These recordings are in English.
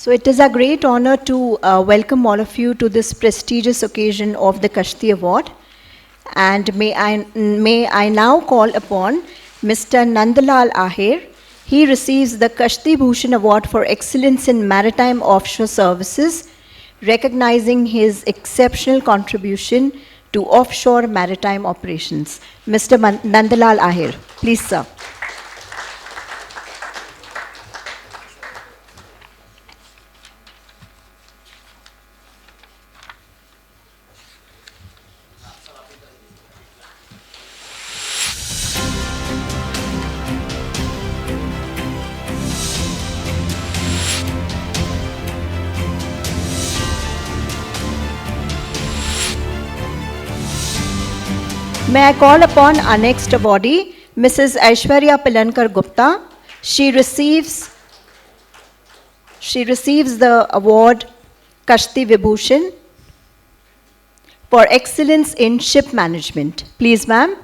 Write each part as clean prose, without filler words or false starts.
So it is a great honor to welcome all of you to this prestigious occasion of the Kashti Award. And may I now call upon Mr. Nandalal Ahir. He receives the Kashti Bhushan Award for Excellence in Maritime Offshore Services, recognizing his exceptional contribution to offshore maritime operations. Mr. Nandalal Ahir, please, sir. May I call upon our next awardee, Mrs. Aishwarya Pilankar Gupta. She receives the award Kashti Vibhushan for excellence in ship management. Please, ma'am.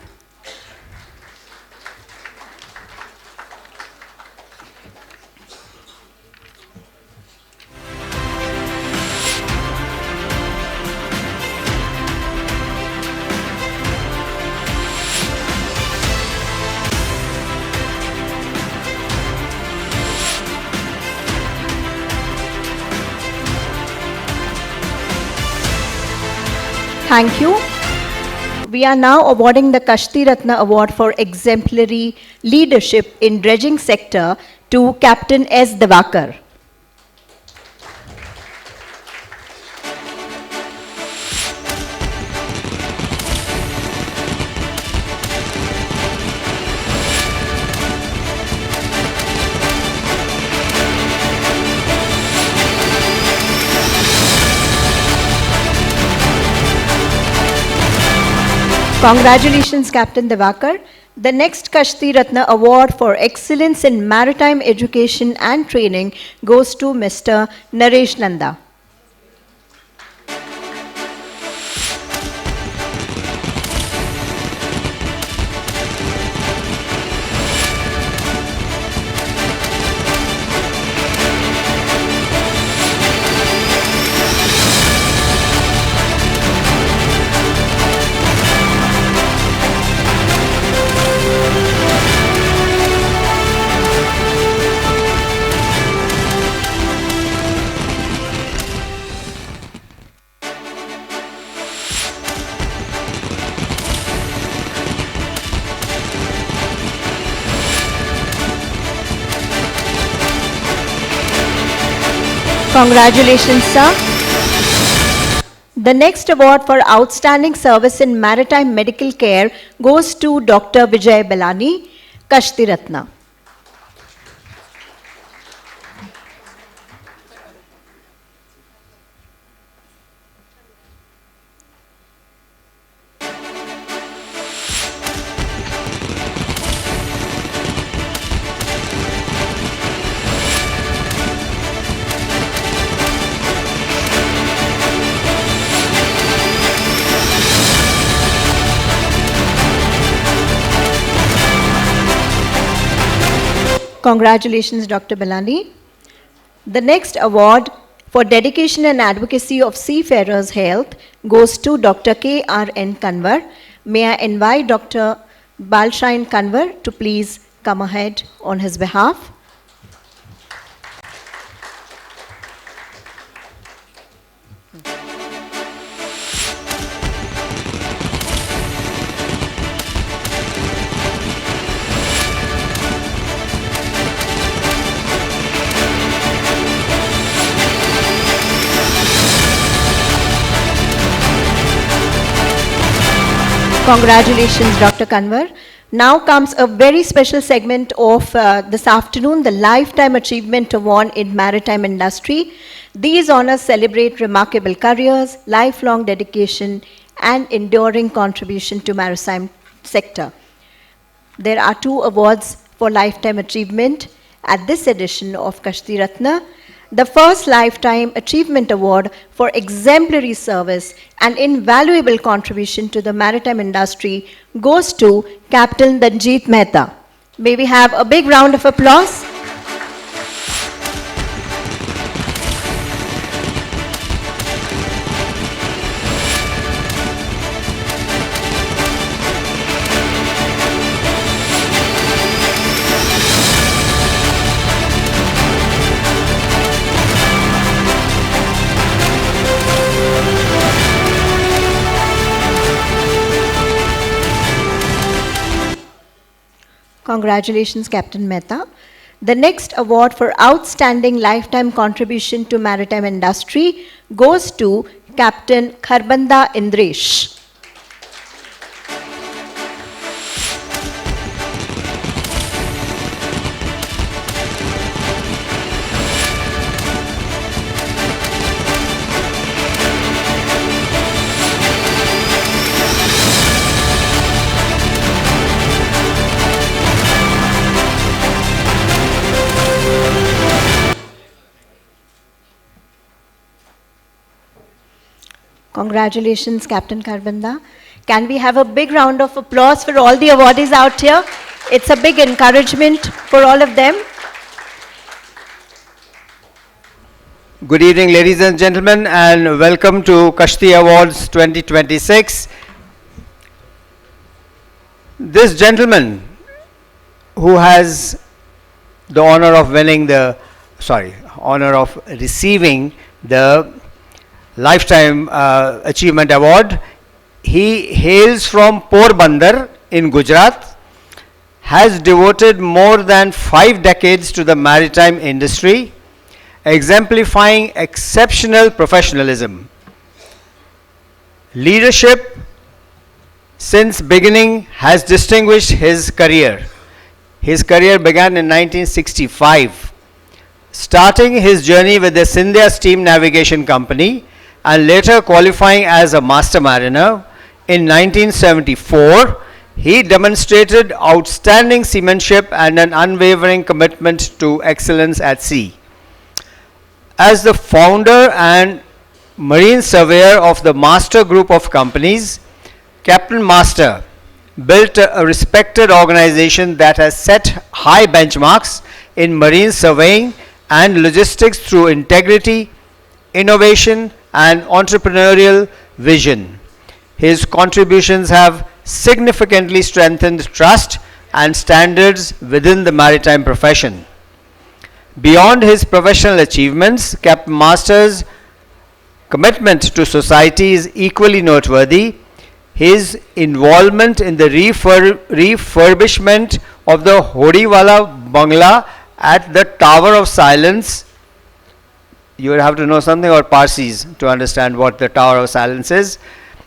Thank you. We are now awarding the Kashti Ratna Award for exemplary leadership in dredging sector to Captain S. Devakar. Congratulations, Captain Devakar. The next Kashti Ratna Award for Excellence in Maritime Education and Training goes to Mr. Naresh Nanda. Congratulations, sir. The next award for outstanding service in maritime medical care goes to Dr. Vijay Belani, Kashti Ratna. Congratulations, Dr. Belani. The next award for dedication and advocacy of seafarers' health goes to Dr. K.R.N. Kanwar. May I invite Dr. Balshain Kanwar to please come ahead on his behalf. Congratulations, Dr. Kanwar. Now comes a very special segment of this afternoon, the Lifetime Achievement Award in Maritime Industry. These honors celebrate remarkable careers, lifelong dedication, and enduring contribution to maritime sector. There are 2 awards for Lifetime Achievement at this edition of Kashti Ratna. The first Lifetime Achievement Award for exemplary service and invaluable contribution to the maritime industry goes to Captain Danjeet Mehta. May we have a big round of applause? Congratulations, Captain Mehta. The next award for Outstanding Lifetime Contribution to Maritime Industry goes to Captain Kharbanda Indresh. Congratulations, Captain Kharbanda. Can we have a big round of applause for all the awardees out here? It's a big encouragement for all of them. Good evening, ladies and gentlemen, and welcome to Kashti Awards 2026. This gentleman who has the honor of receiving the Lifetime Achievement Award. He hails from Porbandar in Gujarat, has devoted more than 5 decades to the maritime industry, exemplifying exceptional professionalism. Leadership since beginning has distinguished his career. His career began in 1965, starting his journey with the Scindia Steam Navigation Company and later qualifying as a master mariner. In 1974, he demonstrated outstanding seamanship and an unwavering commitment to excellence at sea. As the founder and marine surveyor of the Master Group of Companies, Captain Master built a respected organization that has set high benchmarks in marine surveying and logistics through integrity, innovation, and entrepreneurial vision. His contributions have significantly strengthened trust and standards within the maritime profession. Beyond his professional achievements, Captain Master's commitment to society is equally noteworthy. His involvement in the refurbishment of the Hodiwala Bangla at the Tower of Silence. You would have to know something about Parsis to understand what the Tower of Silence is.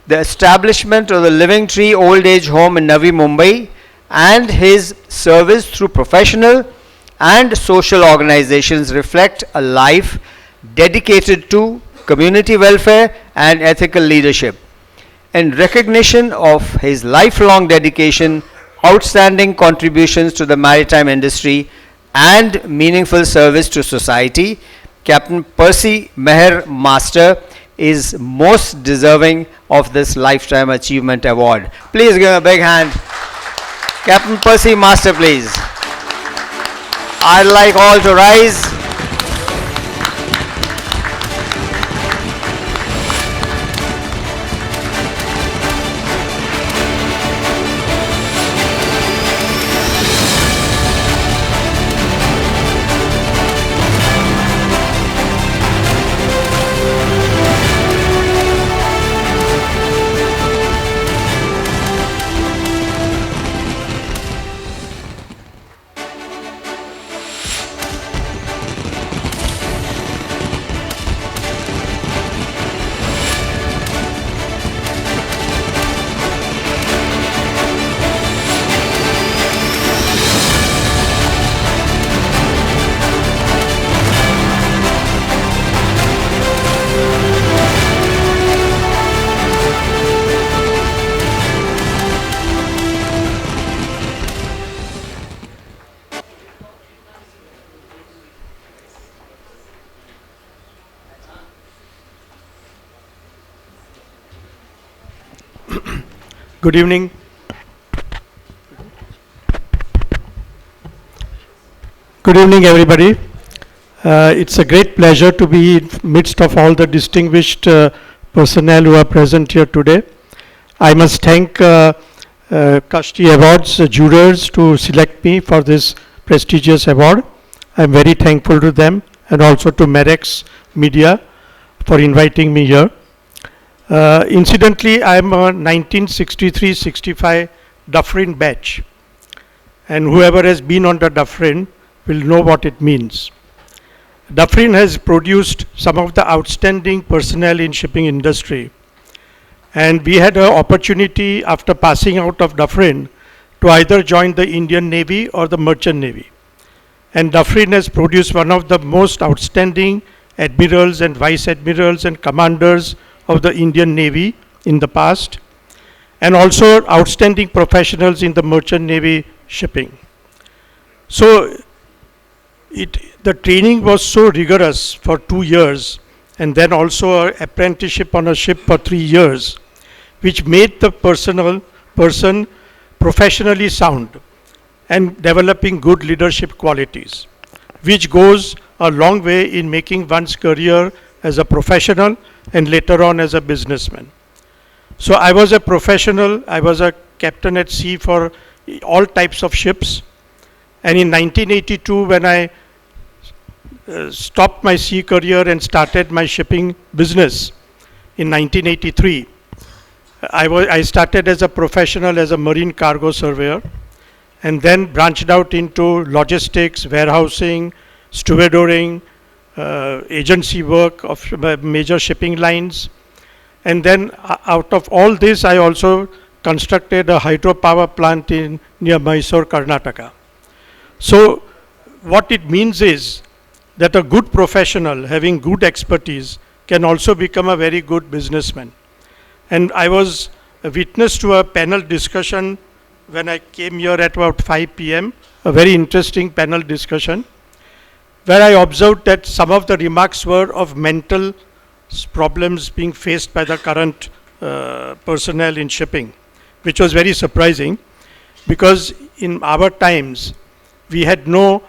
The establishment of the Living Tree Old Age Home in Navi Mumbai, and his service through professional and social organizations reflect a life dedicated to community welfare and ethical leadership. In recognition of his lifelong dedication, outstanding contributions to the maritime industry, and meaningful service to society, Captain Percy Meher Master is most deserving of this Lifetime Achievement Award. Please give him a big hand. Captain Percy Master, please. I'd like all to rise. Good evening. Good evening, everybody. It's a great pleasure to be in midst of all the distinguished personnel who are present here today. I must thank Kashti Awards jurors to select me for this prestigious award. I'm very thankful to them, and also to Merex Media for inviting me here. Incidentally, I'm a 1963-65 Dufferin batch, and whoever has been on the Dufferin will know what it means. Dufferin has produced some of the outstanding personnel in shipping industry, and we had an opportunity after passing out of Dufferin to either join the Indian Navy or the Merchant Navy. And Dufferin has produced one of the most outstanding admirals and vice admirals and commanders of the Indian Navy in the past, and also outstanding professionals in the Merchant Navy shipping. So the training was so rigorous for 2 years, and then also an apprenticeship on a ship for 3 years, which made the person professionally sound and developing good leadership qualities, which goes a long way in making one's career as a professional and later on as a businessman. So I was a professional, I was a captain at sea for all types of ships, and in 1982 when I stopped my sea career and started my shipping business in 1983, I started as a professional as a marine cargo surveyor, and then branched out into logistics, warehousing, stevedoring, agency work of major shipping lines. And then out of all this, I also constructed a hydropower plant near Mysore, Karnataka. So what it means is that a good professional having good expertise can also become a very good businessman. And I was a witness to a panel discussion when I came here at about 5 p.m., a very interesting panel discussion, where I observed that some of the remarks were of mental problems being faced by the current personnel in shipping, which was very surprising, because in our times we had no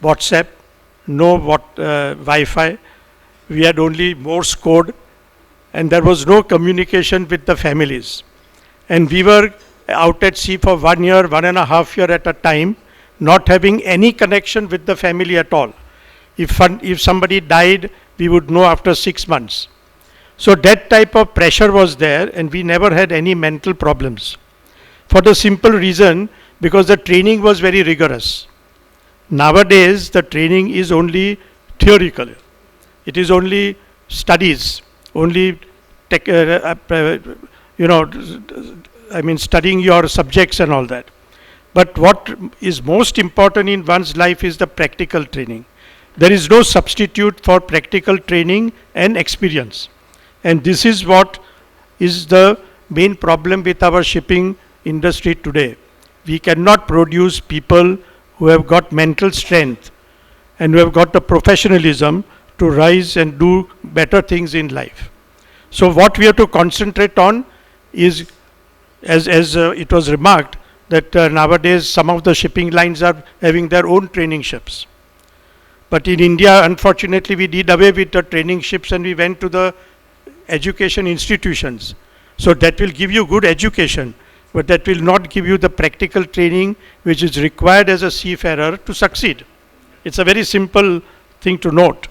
WhatsApp, no Wi-Fi, we had only Morse code, and there was no communication with the families. And we were out at sea for 1 year, 1.5 years at a time, not having any connection with the family at all. If somebody died, we would know after 6 months. So that type of pressure was there, and we never had any mental problems. For the simple reason, because the training was very rigorous. Nowadays, the training is only theoretical. It is only studies, only studying your subjects and all that. But what is most important in one's life is the practical training. There is no substitute for practical training and experience. And this is what is the main problem with our shipping industry today. We cannot produce people who have got mental strength and who have got the professionalism to rise and do better things in life. So what we have to concentrate on is, as it was remarked, that nowadays some of the shipping lines are having their own training ships. But in India, unfortunately, we did away with the training ships and we went to the education institutions. So that will give you good education, but that will not give you the practical training which is required as a seafarer to succeed. It's a very simple thing to note.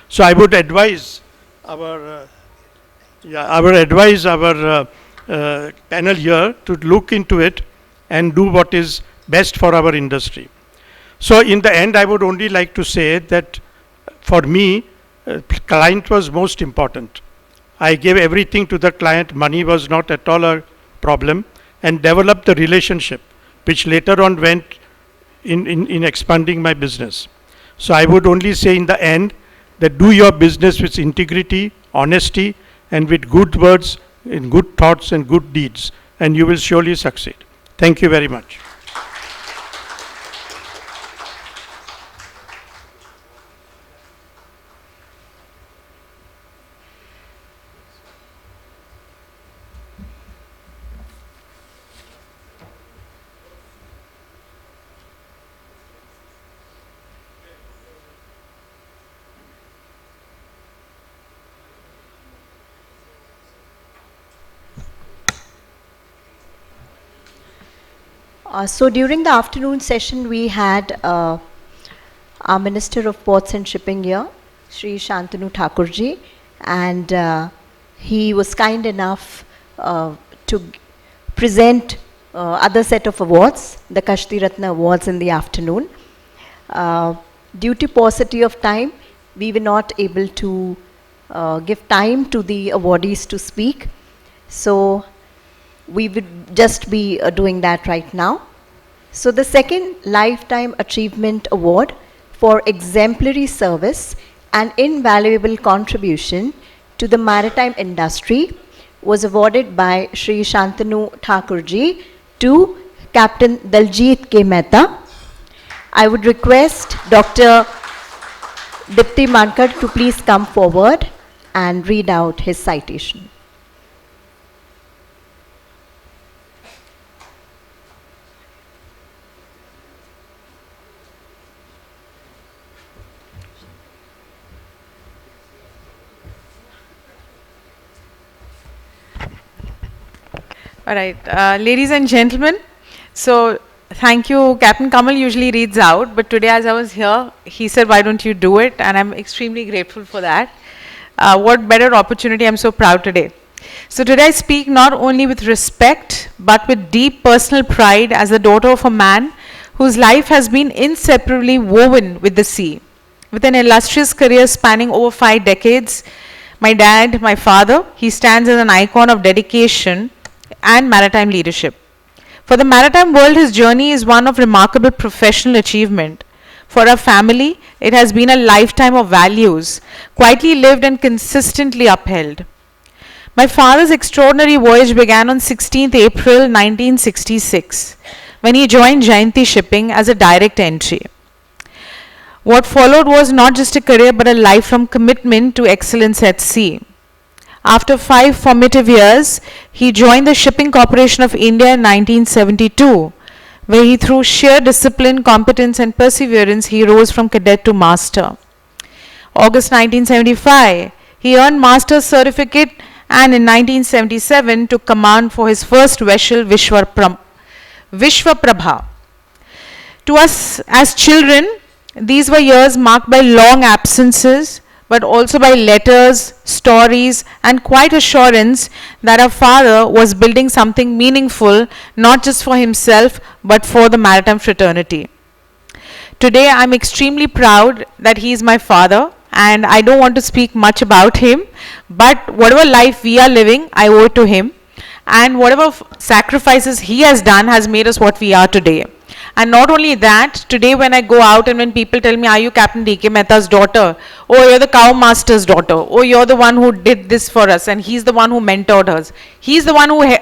So I would advise our panel here to look into it and do what is best for our industry. So in the end, I would only like to say that for me, client was most important. I gave everything to the client. Money was not at all a problem, and developed the relationship, which later on went in expanding my business. So I would only say in the end that do your business with integrity, honesty, and with good words, in good thoughts and good deeds, and you will surely succeed. Thank you very much. So during the afternoon session, we had our Minister of Ports and Shipping here, Shri Shantanu Thakurji, and he was kind enough to present other set of awards, the Kashti Ratna Awards in the afternoon. Due to paucity of time, we were not able to give time to the awardees to speak. So we would just be doing that right now. So the second Lifetime Achievement Award for exemplary service and invaluable contribution to the maritime industry was awarded by Shri Shantanu Thakurji to Captain Daljit K. Mehta. I would request Dr. Dipti Mankar to please come forward and read out his citation. All right, ladies and gentlemen, so thank you. Captain Kamal usually reads out, but today as I was here, he said, why don't you do it? And I'm extremely grateful for that. What better opportunity, I'm so proud today. So today I speak not only with respect, but with deep personal pride as the daughter of a man whose life has been inseparably woven with the sea. With an illustrious career spanning over 5 decades, my dad, my father, he stands as an icon of dedication and maritime leadership. For the maritime world, his journey is one of remarkable professional achievement. For our family, it has been a lifetime of values, quietly lived and consistently upheld. My father's extraordinary voyage began on 16th April 1966, when he joined Jayanti Shipping as a direct entry. What followed was not just a career but a lifelong commitment to excellence at sea. After 5 formative years, he joined the Shipping Corporation of India in 1972, where he through sheer discipline, competence and perseverance, he rose from cadet to master. August 1975, he earned master's certificate and in 1977 took command for his first vessel, Vishwaprabha. To us as children, these were years marked by long absences, but also by letters, stories, and quiet assurance that our father was building something meaningful, not just for himself, but for the maritime fraternity. Today, I'm extremely proud that he is my father, and I don't want to speak much about him, but whatever life we are living, I owe it to him, and whatever sacrifices he has done has made us what we are today. And not only that, today when I go out and when people tell me, are you Captain D.K. Mehta's daughter? Oh, you're the cow master's daughter. Oh, you're the one who did this for us. And he's the one who mentored us. He's the one who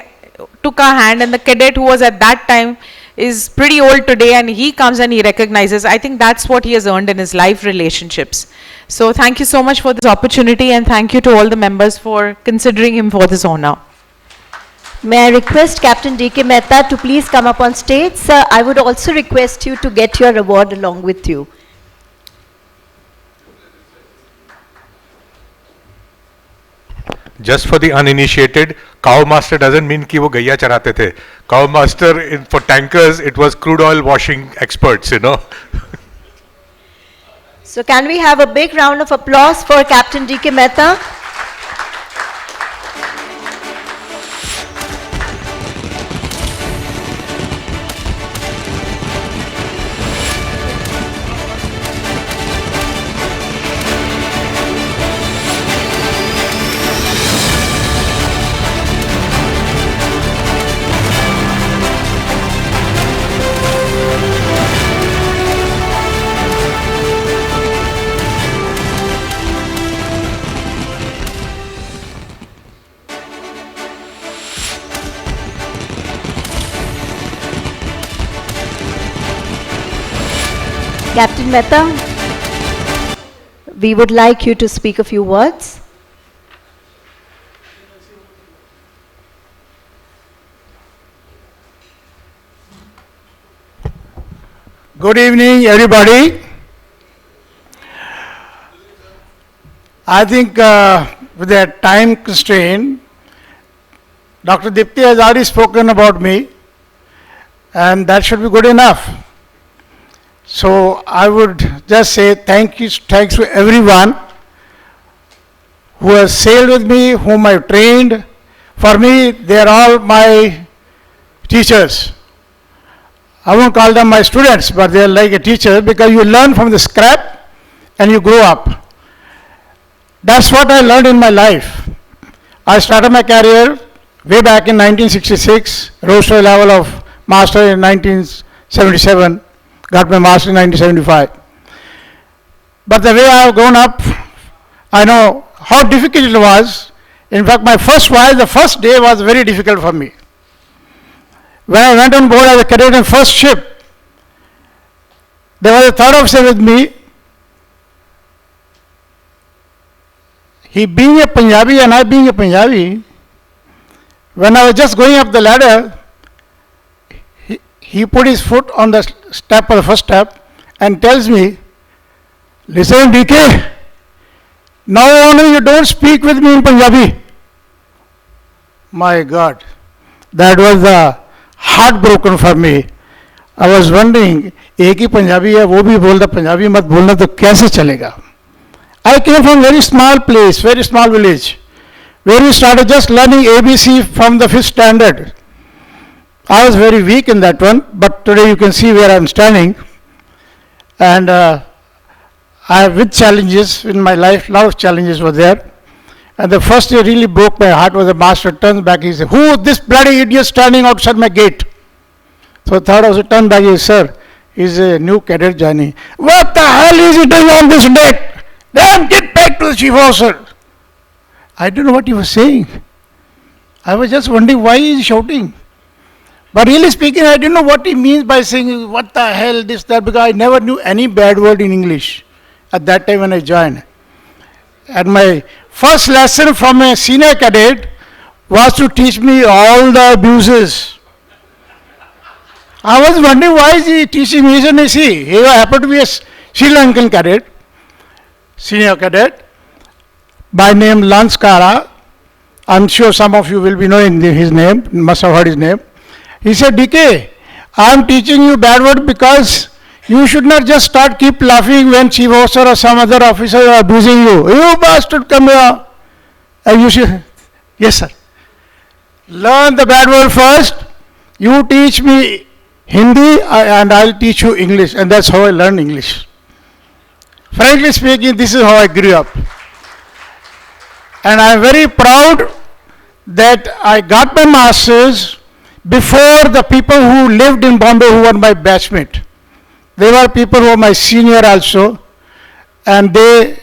took our hand, and the cadet who was at that time is pretty old today, and he comes and he recognizes. I think that's what he has earned in his life relationships. So thank you so much for this opportunity, and thank you to all the members for considering him for this honor. May I request Captain D.K. Mehta to please come up on stage. Sir, I would also request you to get your award along with you. Just for the uninitiated, cow master doesn't mean कि वो गैया चराते थे. Cow master for tankers, it was crude oil washing experts, you know. So can we have a big round of applause for Captain D.K. Mehta? Captain Mehta, we would like you to speak a few words. Good evening, everybody. I think with the time constraint, Dr. Dipti has already spoken about me, and that should be good enough. So I would just say thanks to everyone who has sailed with me, whom I've trained. For me, they are all my teachers. I won't call them my students, but they are like a teacher because you learn from the scrap and you grow up. That's what I learned in my life. I started my career way back in 1966, rose to a level of master in 1977, got my master in 1975. But the way I have grown up, I know how difficult it was. In fact, my first voyage, the first day was very difficult for me. When I went on board as a cadet in first ship, there was a third officer with me. He being a Punjabi and I being a Punjabi, when I was just going up the ladder, he put his foot on the step of the first step and tells me, "Listen, DK, now only you don't speak with me in Punjabi." My God, that was the heartbroken for me. I was wondering, एक ही पंजाबी है वो भी बोलता पंजाबी मत बोलना तो कैसे चलेगा. I came from very small place, very small village, where we started just learning ABC from the 5th standard. I was very weak in that one, but today you can see where I am standing. And I have with challenges in my life, lot of challenges were there. And the first day really broke my heart was the master turns back, he said, "Who this bloody idiot standing outside my gate?" So third officer turned back, he said, "Sir, he's a new cadet joining." "What the hell is he doing on this date? Then get back to the chief officer." I don't know what he was saying. I was just wondering why he is shouting. But really speaking, I didn't know what he means by saying, "What the hell, this, that," because I never knew any bad word in English at that time when I joined. And my first lesson from a senior cadet was to teach me all the abuses. I was wondering why is he teaching me. He happened to be a Sri Lankan cadet, senior cadet, by name Lanskara. I'm sure some of you will be knowing his name, must have heard his name. He said, "DK, I'm teaching you bad word because you should not just start keep laughing when chief officer or some other officer are abusing you. You bastard, come here." And you should, "Yes, sir. Learn the bad word first. You teach me Hindi and I'll teach you English." And that's how I learned English. Frankly speaking, this is how I grew up. And I'm very proud that I got my masters before the people who lived in Bombay who were my batchmate. They were people who were my senior also, and they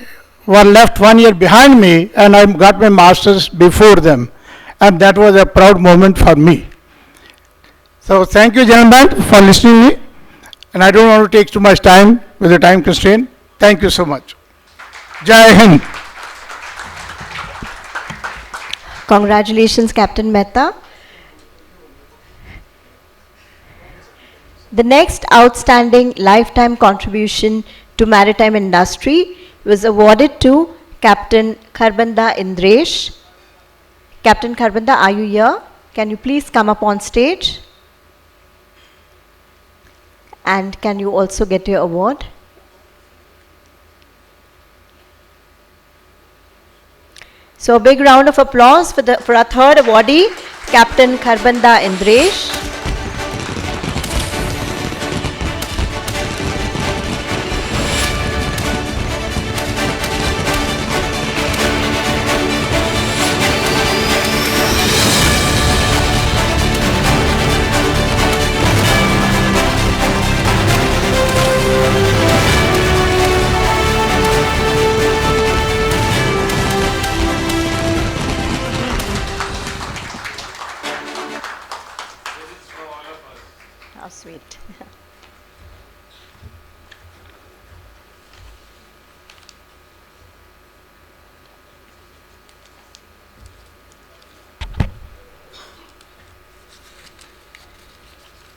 were left 1 year behind me, and I got my masters before them. And that was a proud moment for me. So thank you, gentlemen, for listening to me. And I don't want to take too much time with the time constraint. Thank you so much. Jai Hind. Congratulations, Captain Mehta. The next outstanding lifetime contribution to maritime industry was awarded to Captain Kharbanda Indresh. Captain Kharbanda, are you here? Can you please come up on stage? And can you also get your award? So a big round of applause for our third awardee, Captain Kharbanda Indresh. How sweet.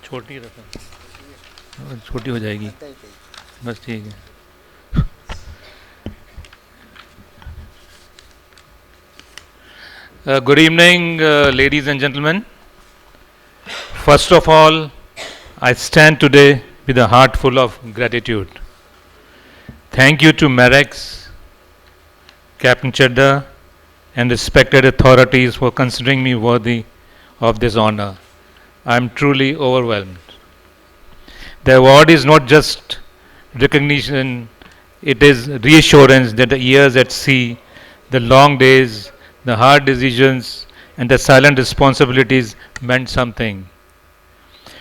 छोटी रखो, छोटी हो जाएगी, बस ठीक है. Good evening, ladies and gentlemen. First of all, I stand today with a heart full of gratitude. Thank you to Marex, Captain Chadda, and respected authorities for considering me worthy of this honor. I am truly overwhelmed. The award is not just recognition, it is reassurance that the years at sea, the long days, the hard decisions, and the silent responsibilities meant something.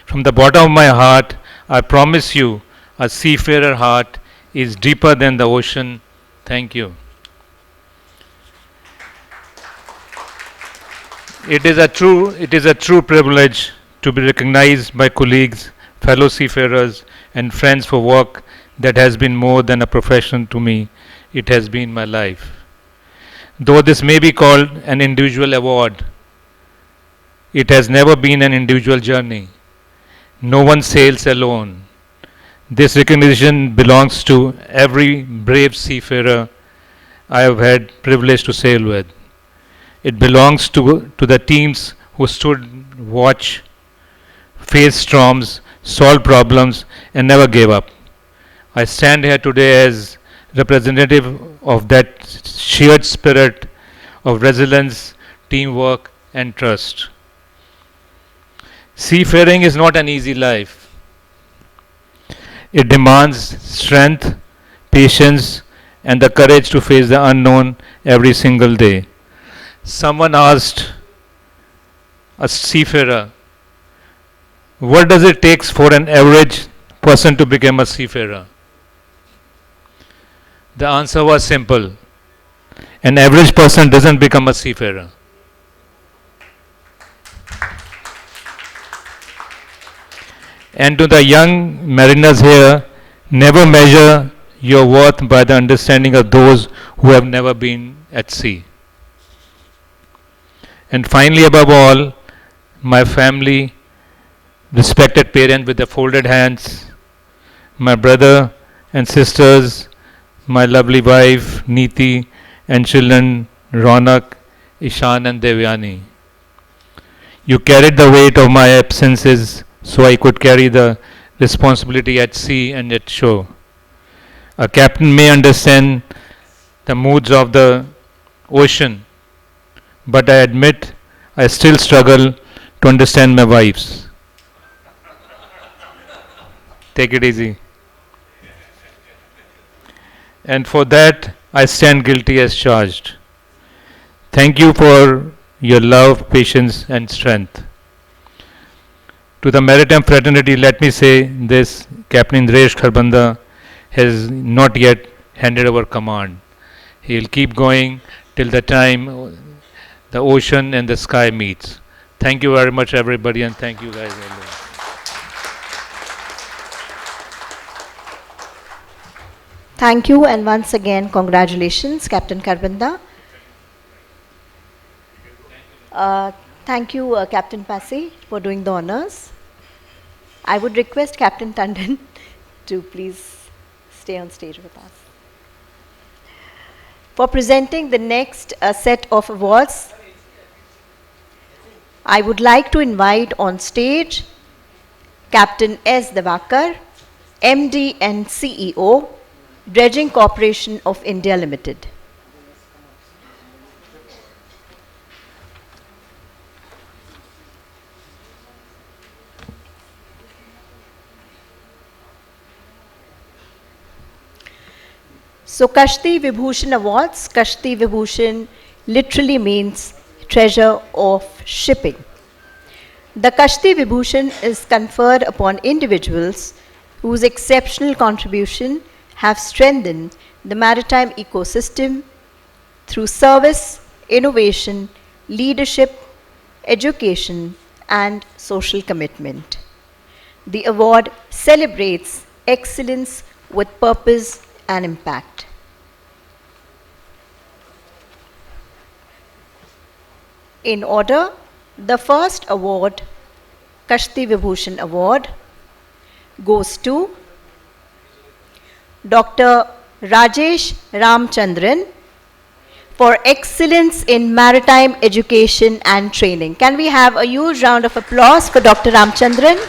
From the bottom of my heart, I promise you, a seafarer heart is deeper than the ocean. Thank you. It is a true privilege to be recognized by colleagues, fellow seafarers, and friends for work that has been more than a profession to me. It has been my life. Though this may be called an individual award, it has never been an individual journey. No one sails alone. This recognition belongs to every brave seafarer I have had privilege to sail with. It belongs to the teams who stood watch, faced storms, solved problems, and never gave up. I stand here today as representative of that shared spirit of resilience, teamwork, and trust. Seafaring is not an easy life. It demands strength, patience, and the courage to face the unknown every single day. Someone asked a seafarer, what does it take for an average person to become a seafarer? The answer was simple. An average person doesn't become a seafarer. And to the young mariners here, never measure your worth by the understanding of those who have never been at sea. And finally, above all, my family, respected parents with the folded hands, my brother and sisters, my lovely wife, Neeti, and children, Ronak, Ishan, and Devyani. You carried the weight of my absences so I could carry the responsibility at sea and at shore. A captain may understand the moods of the ocean, but I admit I still struggle to understand my wives. Take it easy. And for that, I stand guilty as charged. Thank you for your love, patience, and strength. To the maritime fraternity, let me say this: Captain Indresh Kharbanda has not yet handed over command. He will keep going till the time the ocean and the sky meets. Thank you very much, everybody, and thank you guys. Thank you, and once again, congratulations, Captain Karbanda. Thank you, Captain Passy, for doing the honors. I would request Captain Tandon to please stay on stage with us. For presenting the next set of awards, I would like to invite on stage Captain S. Devakar, MD and CEO, Dredging Corporation of India Limited. So Kashti Vibhushan Awards, Kashti Vibhushan literally means treasure of shipping. The Kashti Vibhushan is conferred upon individuals whose exceptional contribution have strengthened the maritime ecosystem through service, innovation, leadership, education, and social commitment. The award celebrates excellence with purpose and impact. In order, the first award, Kashti Vibhushan Award, goes to Dr. Rajesh Ramchandran for excellence in maritime education and training. Can we have a huge round of applause for Dr. Ramchandran?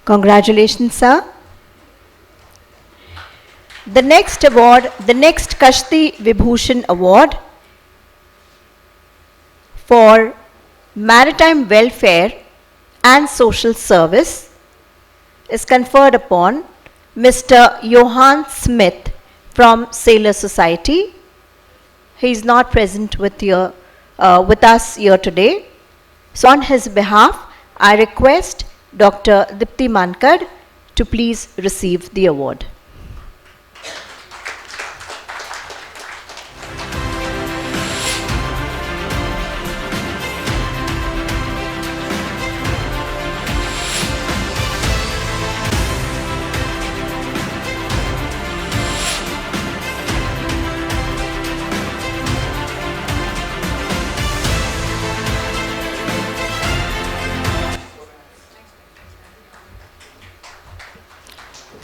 Congratulations, sir. The next award, the next Kashti Vibhushan Award for Maritime Welfare and Social Service is conferred upon Mr. Johan Smith from Sailor Society. He is not present with us here today. So on his behalf, I request Dr. Dipti Mankad to please receive the award.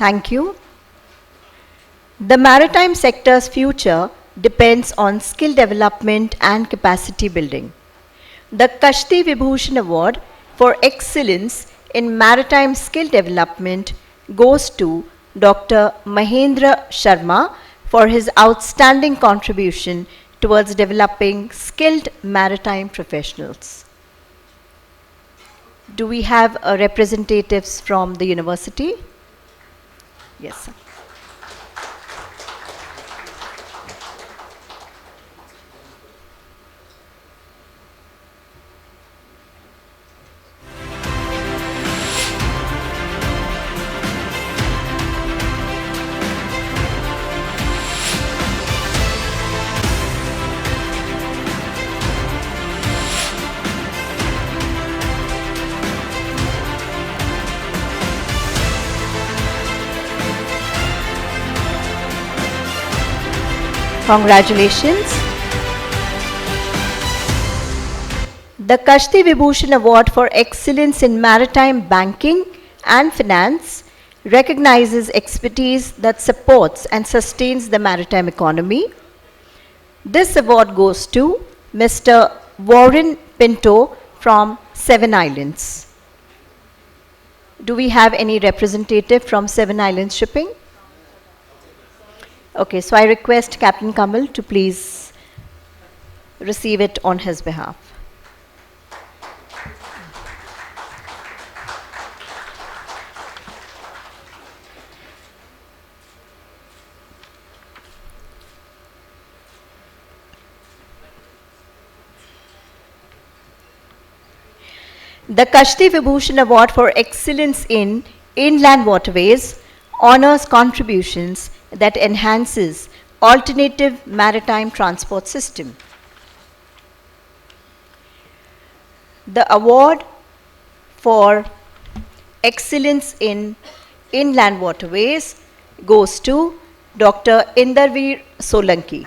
Thank you. The maritime sector's future depends on skill development and capacity building. The Kashti Vibhushan Award for Excellence in Maritime Skill Development goes to Dr. Mahendra Sharma for his outstanding contribution towards developing skilled maritime professionals. Do we have representatives from the university? Yes, sir. Congratulations. The Kashti Vibhushan Award for Excellence in Maritime Banking and Finance recognizes expertise that supports and sustains the maritime economy. This award goes to Mr. Warren Pinto from Seven Islands. Do we have any representative from Seven Islands Shipping? Okay, so I request Captain Kamal to please receive it on his behalf. The Kashti Vibhushan Award for Excellence in Inland Waterways honors contributions that enhances alternative maritime transport system. The award for excellence in inland waterways goes to Dr. Indarveer Solanki.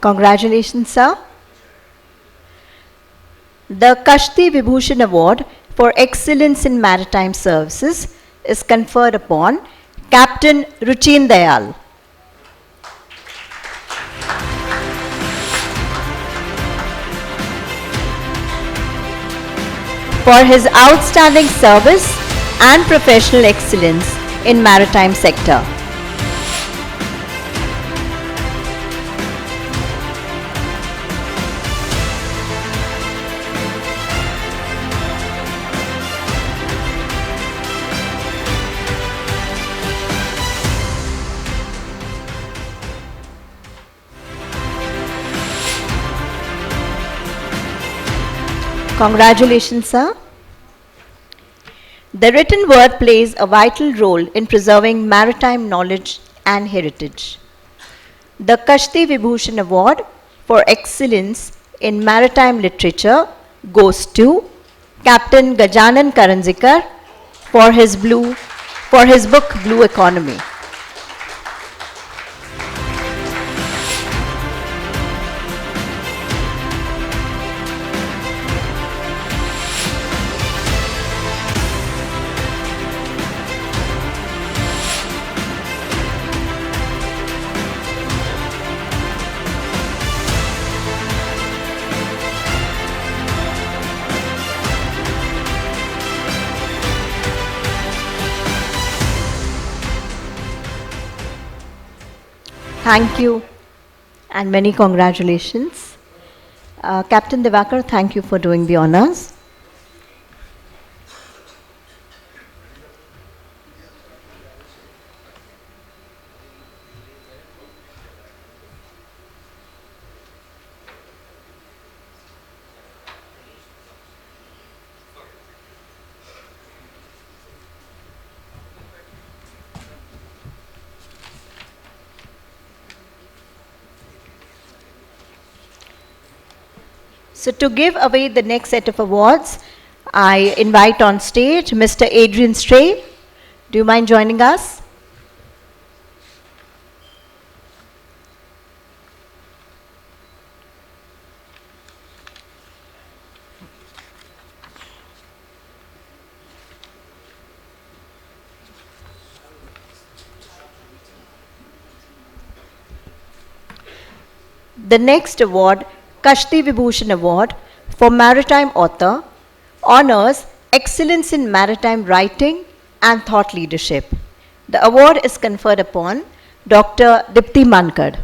Congratulations, sir. The Kashti Vibhushan Award for Excellence in Maritime Services is conferred upon Captain Ruchin Dayal. For his outstanding service and professional excellence in maritime sector. Congratulations, sir. The written word plays a vital role in preserving maritime knowledge and heritage. The Kashti Vibhushan Award for Excellence in Maritime Literature goes to Captain Gajanan Karanzikar for his book Blue Economy. Thank you and many congratulations. Captain Divakar, thank you for doing the honors. So to give away the next set of awards, I invite on stage Mr. Adrian Stray. Do you mind joining us? The next award, Kashti Vibhushan Award for Maritime Author, honors excellence in maritime writing and thought leadership. The award is conferred upon Dr. Dipti Mankad.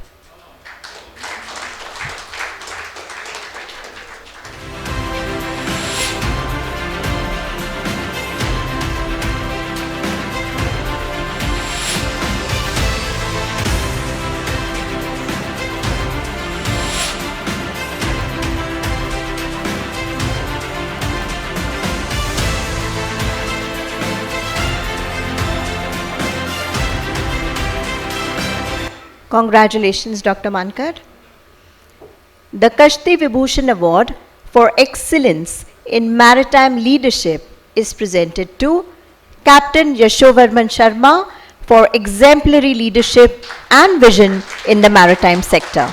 Congratulations, Dr. Mankad. The Kashti Vibhushan Award for Excellence in Maritime Leadership is presented to Captain Yashovarman Sharma for exemplary leadership and vision in the maritime sector.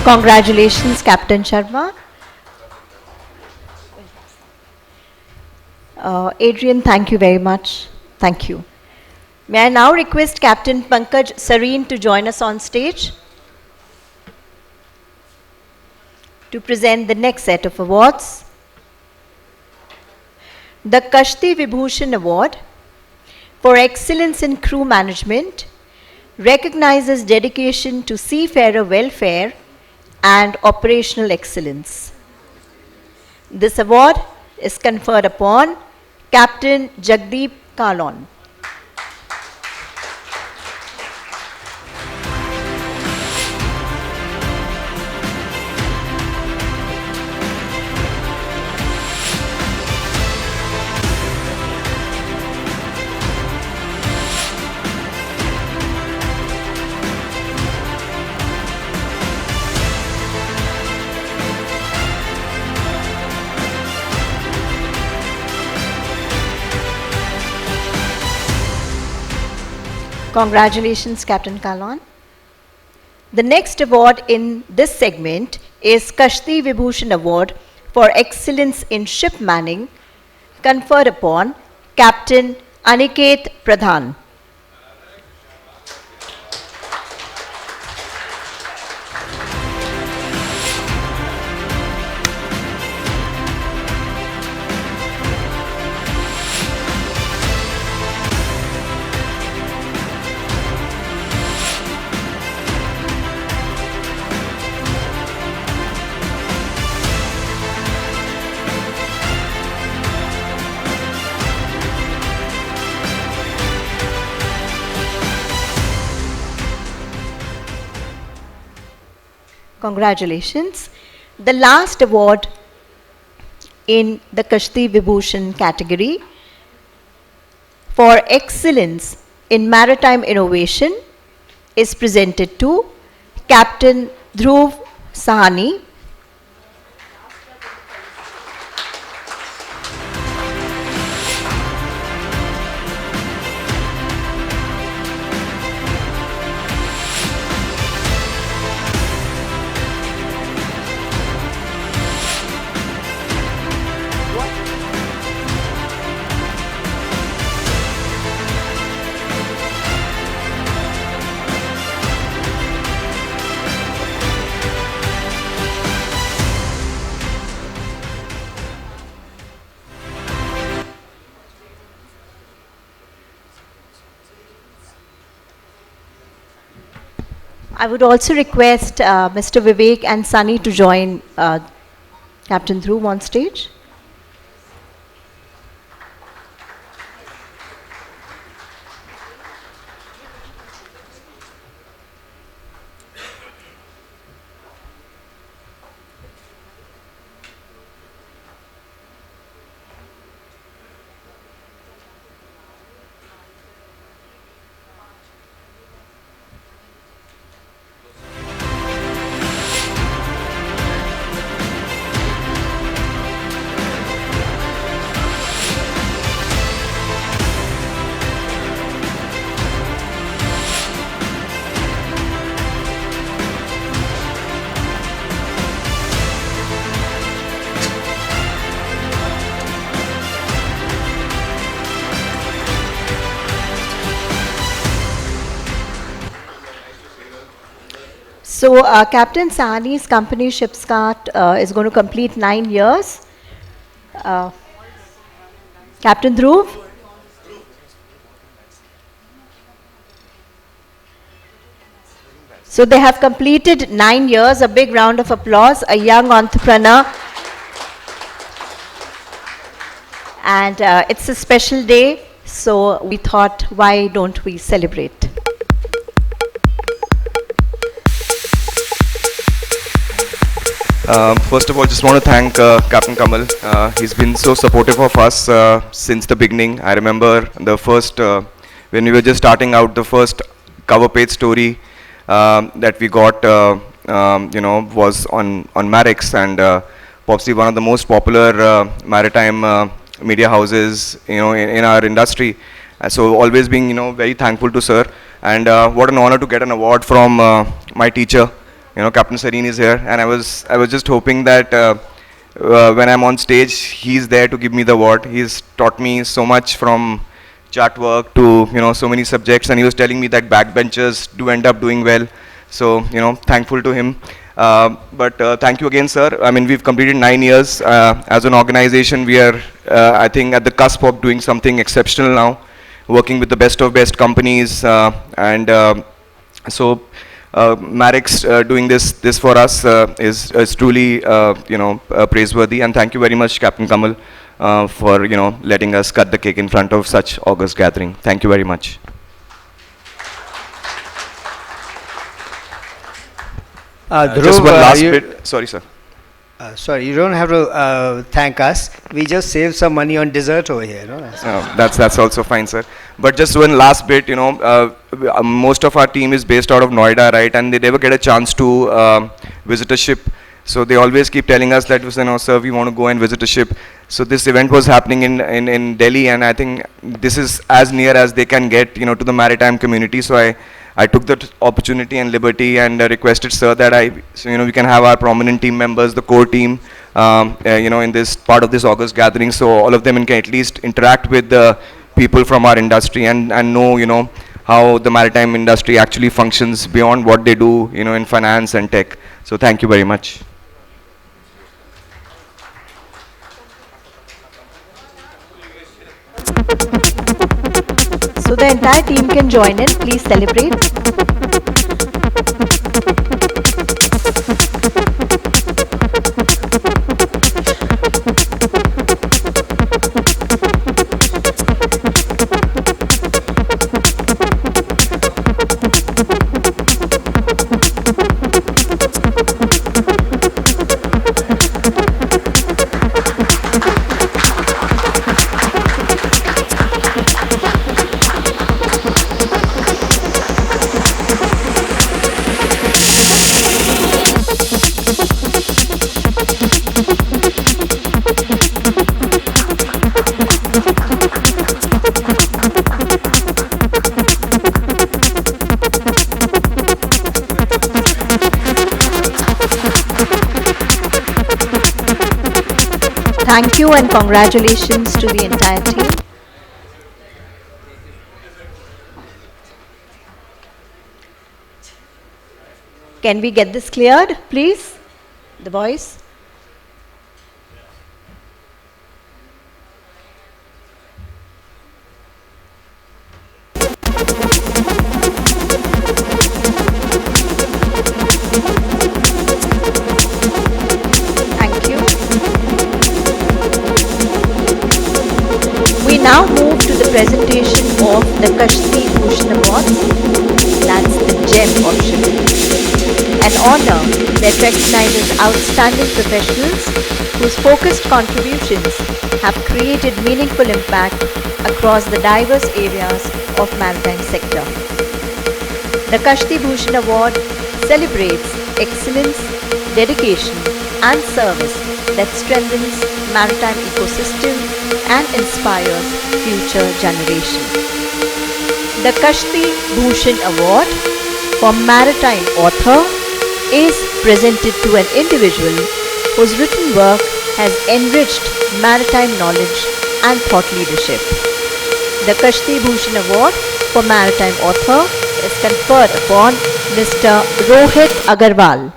Congratulations, Captain Sharma. Adrian, thank you very much. Thank you. May I now request Captain Pankaj Sareen to join us on stage to present the next set of awards. The Kashti Vibhushan Award for Excellence in Crew Management recognizes dedication to seafarer welfare and operational excellence. This award is conferred upon Captain Jagdeep Kalon. Congratulations, Captain Kalon. The next award in this segment is Kashti Vibhushan Award for Excellence in Ship Manning conferred upon Captain Aniket Pradhan. Congratulations. The last award in the Kashti Vibhushan category for excellence in maritime innovation is presented to Captain Dhruv Sahani. I would also request Mr. Vivek and Sunny to join Captain Dhruv on stage. So Captain Sahani's company Shipscart is going to complete 9 years. Captain Dhruv? So they have completed 9 years. A big round of applause. A young entrepreneur. And it's a special day. So we thought, why don't we celebrate? First of all, just want to thank Captain Kamal. He's been so supportive of us since the beginning. I remember the first, when we were just starting out, the first cover page story that we got, was on Marex, and possibly one of the most popular maritime media houses, in our industry. So always being, very thankful to sir, and what an honor to get an award from my teacher. Captain Serene is here, and I was just hoping that when I'm on stage, he's there to give me the award. He's taught me so much, from chart work to so many subjects, and he was telling me that backbenchers do end up doing well. So thankful to him. But thank you again, sir. I mean, we've completed 9 years as an organization. We are, I think, at the cusp of doing something exceptional now, working with the best of best companies, and so. Marex doing this for us is truly praiseworthy, and thank you very much, Captain Kamal, for letting us cut the cake in front of such august gathering. Thank you very much. Just one last bit. Sorry, sir. Sorry, you don't have to thank us. We just saved some money on dessert over here. That's also fine, sir. But just one last bit, most of our team is based out of Noida, right? And they never get a chance to visit a ship. So they always keep telling us that, sir, we want to go and visit a ship. So this event was happening in Delhi, and I think this is as near as they can get, to the maritime community. So I took that opportunity and liberty and requested sir that we can have our prominent team members, the core team, in this part of this August gathering, so all of them can at least interact with the people from our industry and know, how the maritime industry actually functions beyond what they do, in finance and tech. So thank you very much. So the entire team can join in. Please celebrate. Thank you and congratulations to the entire team. Can we get this cleared, please? The voice. Thank you. We now move to the presentation of the Kashti Awards. That's the gem of shipping. An honor that recognizes outstanding professionals whose focused contributions have created meaningful impact across the diverse areas of maritime sector. The Kashti Award celebrates excellence, dedication and service that strengthens maritime ecosystem and inspires future generations. The Kashti Award for maritime author is presented to an individual whose written work has enriched maritime knowledge and thought leadership. The Kashti Award for maritime author is conferred upon Mr. Rohit Agarwal.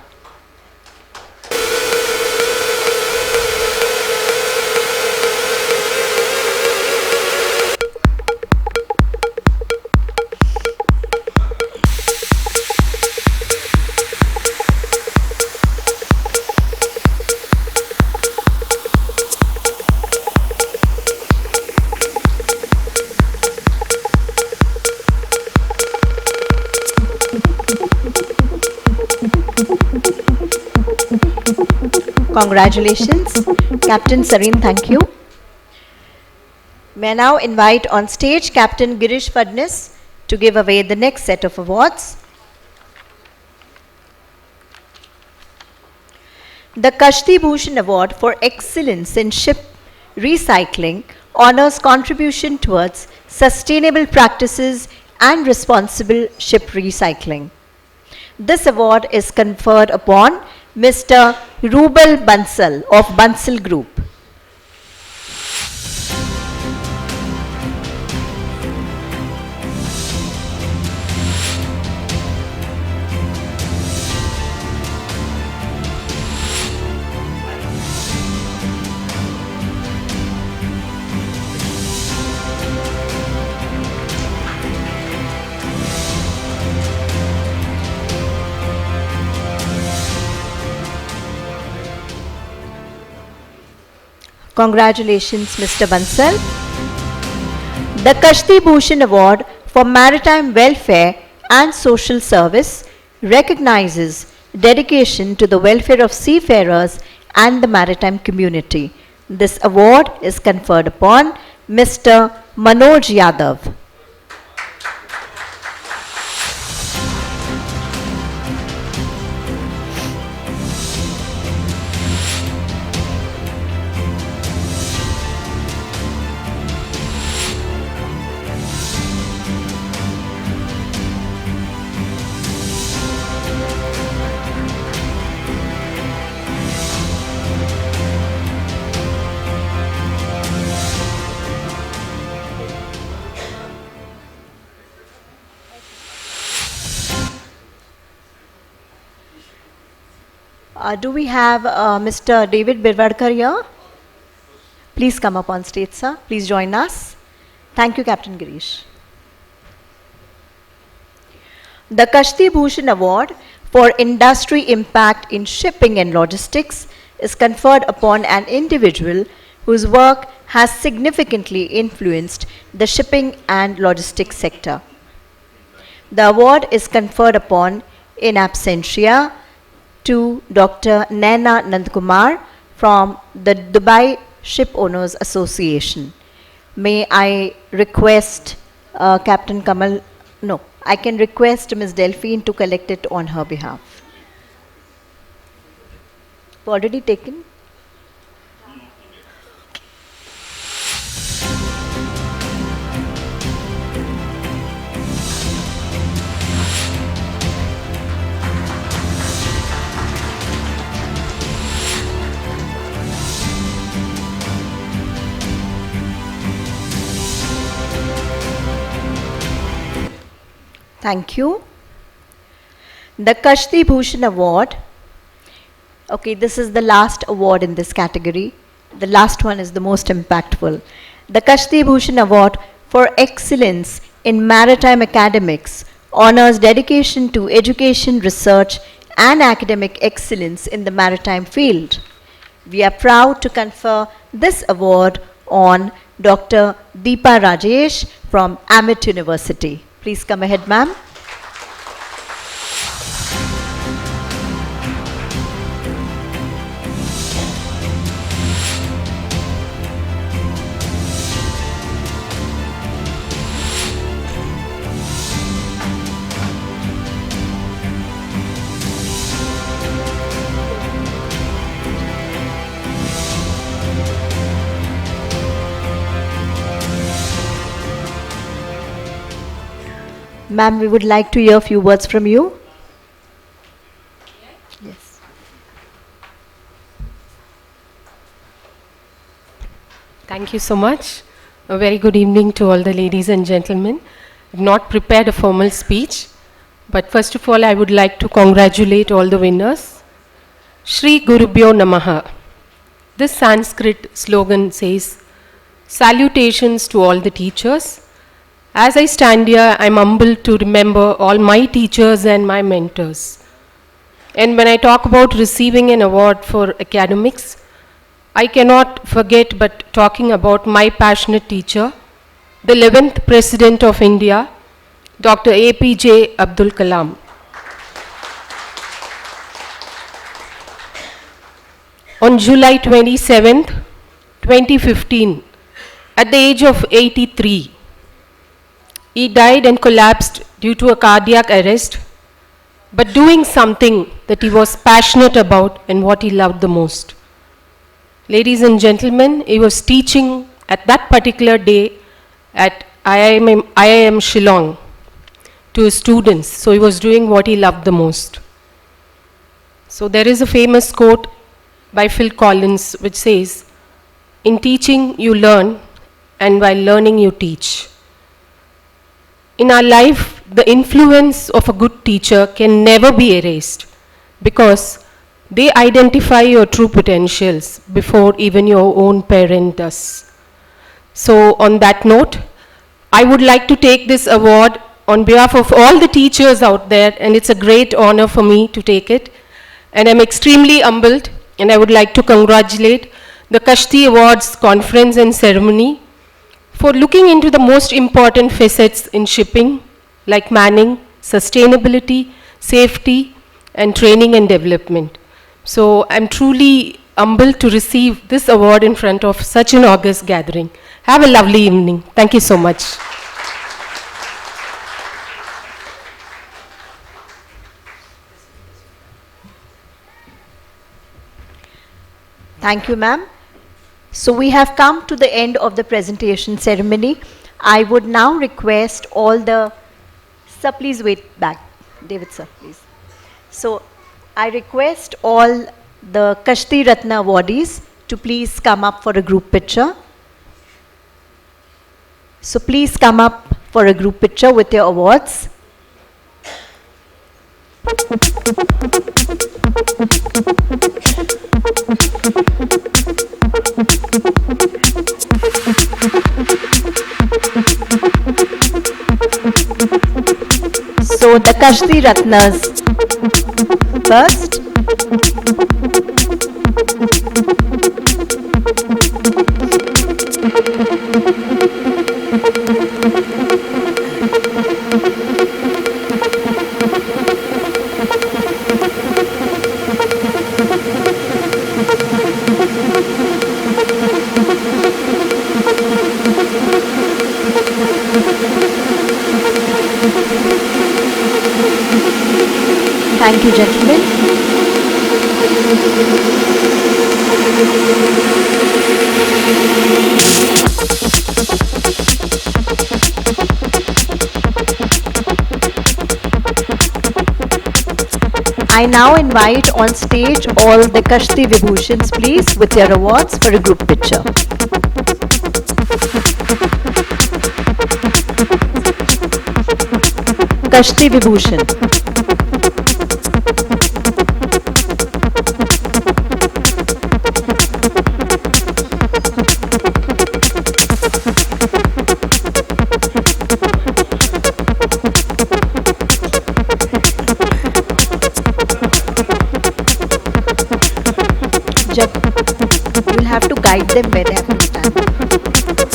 Congratulations. Captain Sareen, thank you. May I now invite on stage Captain Girish Fadnis to give away the next set of awards. The Kashti Award for Excellence in Ship Recycling honors contribution towards sustainable practices and responsible ship recycling. This award is conferred upon Mr. Rubal Bansal of Bansal Group. Congratulations, Mr. Bansal. The Kashti Award for Maritime Welfare and Social Service recognizes dedication to the welfare of seafarers and the maritime community. This award is conferred upon Mr. Manoj Yadav. Do we have Mr. David Birwadkar here? Please come up on stage, sir. Please join us. Thank you, Captain Girish. The Kashti Bhushan Award for Industry Impact in Shipping and Logistics is conferred upon an individual whose work has significantly influenced the shipping and logistics sector. The award is conferred upon in absentia to Dr. Naina Nandkumar from the Dubai Ship Owners Association. May I request Captain Kamal, no, I can request Ms. Delphine to collect it on her behalf. Already taken? Thank you. The Kashti Bhushan Award. Okay, this is the last award in this category. The last one is the most impactful. The Kashti Bhushan Award for Excellence in Maritime Academics honors dedication to education, research, and academic excellence in the maritime field. We are proud to confer this award on Dr. Deepa Rajesh from Amit University. Please come ahead, ma'am. Ma'am, we would like to hear a few words from you. Yes. Thank you so much. A very good evening to all the ladies and gentlemen. I've not prepared a formal speech, but first of all, I would like to congratulate all the winners. Shri Gurubhyo Namaha. This Sanskrit slogan says, salutations to all the teachers. As I stand here, I'm humbled to remember all my teachers and my mentors. And when I talk about receiving an award for academics, I cannot forget but talking about my passionate teacher, the 11th President of India, Dr. APJ Abdul Kalam. On July 27th, 2015, at the age of 83, he died and collapsed due to a cardiac arrest, but doing something that he was passionate about and what he loved the most. Ladies and gentlemen, he was teaching at that particular day at IIM Shillong to his students, so he was doing what he loved the most. So there is a famous quote by Phil Collins which says, in teaching you learn, and while learning you teach. In our life, the influence of a good teacher can never be erased because they identify your true potentials before even your own parent does. So on that note, I would like to take this award on behalf of all the teachers out there, and it's a great honor for me to take it. And I'm extremely humbled, and I would like to congratulate the Kashti Awards conference and ceremony for looking into the most important facets in shipping, like manning, sustainability, safety, and training and development. So I'm truly humbled to receive this award in front of such an august gathering. Have a lovely evening. Thank you so much. Thank you, ma'am. So we have come to the end of the presentation ceremony. I would now request all the, sir, please wait back. David, sir, please. So I request all the Kashti Ratna awardees to please come up for a group picture. So please come up for a group picture with your awards. So the Kashti Ratnas first. Thank you, gentlemen. I now invite on stage all the Kashti Vibhushans, please, with their awards for a group picture. Kashti Vibhushan. You'll have to guide them where they have to stand.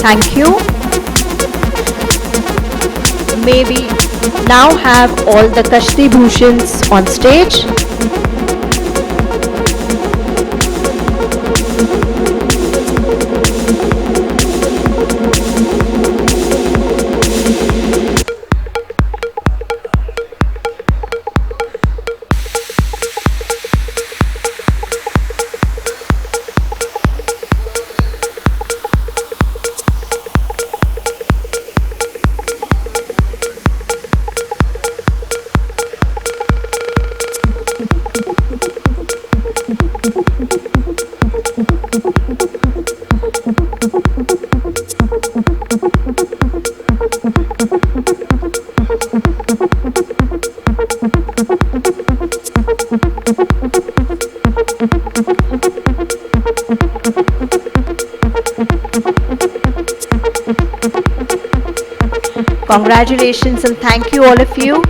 Thank you. May we now have all the Kashti Bhushans on stage. Congratulations and thank you all of you.